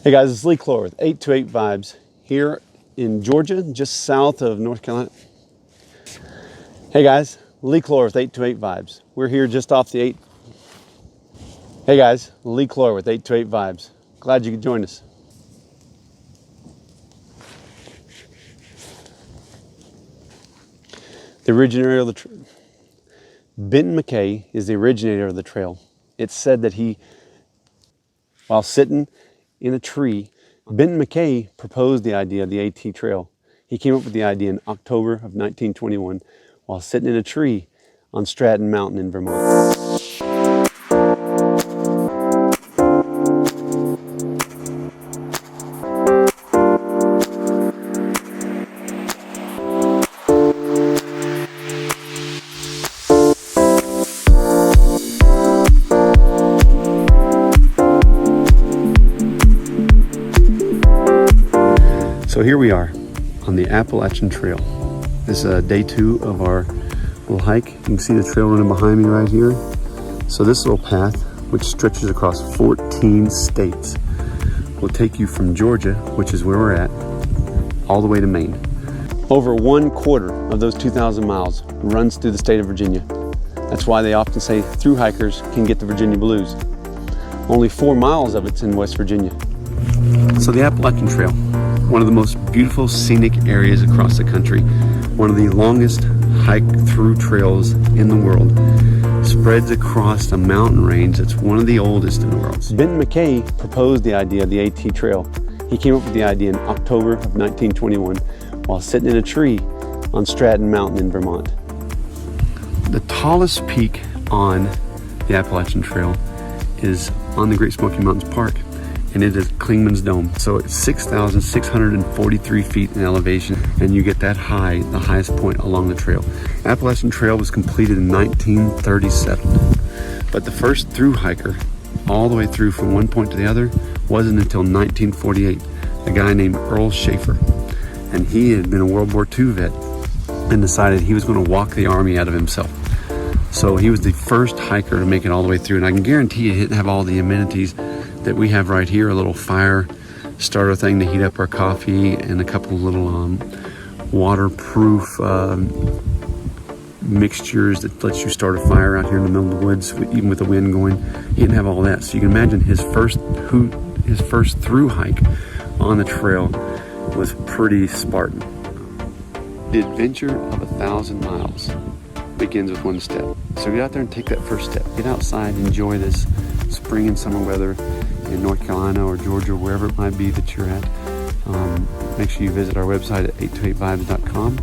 Hey guys, it's Lee Clore with 828 Vibes here in Georgia, just south of North Carolina. Hey guys, Lee Clore with 828 Vibes. We're here just off the 8. Hey guys, Lee Clore with 828 Vibes. Glad you could join us. The originator of the Benton McKay is the originator of the trail. It's said that while sitting in a tree, Benton McKay proposed the idea of the AT Trail. He came up with the idea in October of 1921 while sitting in a tree on Stratton Mountain in Vermont. So here we are on the Appalachian Trail. This is day 2 of our little hike. You can see the trail running behind me right here. So this little path, which stretches across 14 states, will take you from Georgia, which is where we're at, all the way to Maine. Over 1/4 of those 2,000 miles runs through the state of Virginia. That's why they often say thru hikers can get the Virginia blues. Only 4 miles of it's in West Virginia. So the Appalachian Trail, one of the most beautiful scenic areas across the country, one of the longest hike-through trails in the world, spreads across a mountain range that's one of the oldest in the world. Benton McKay proposed the idea of the AT Trail. He came up with the idea in October of 1921 while sitting in a tree on Stratton Mountain in Vermont. The tallest peak on the Appalachian Trail is on the Great Smoky Mountains Park, and it is Clingman's Dome. So it's 6,643 feet in elevation, and you get that high, the highest point along the trail. Appalachian Trail was completed in 1937, but the first through hiker all the way through from one point to the other wasn't until 1948, a guy named Earl Schaefer. And he had been a World War II vet and decided he was going to walk the army out of himself. So he was the first hiker to make it all the way through, and I can guarantee you he didn't have all the amenities that we have right here, a little fire starter thing to heat up our coffee and a couple of little waterproof mixtures that lets you start a fire out here in the middle of the woods, even with the wind going. He didn't have all that. So you can imagine his first through hike on the trail was pretty Spartan. The adventure of 1,000 miles begins with one step. So get out there and take that first step. Get outside, enjoy this spring and summer weather in North Carolina or Georgia, wherever it might be that you're at. Make sure you visit our website at 828vibes.com.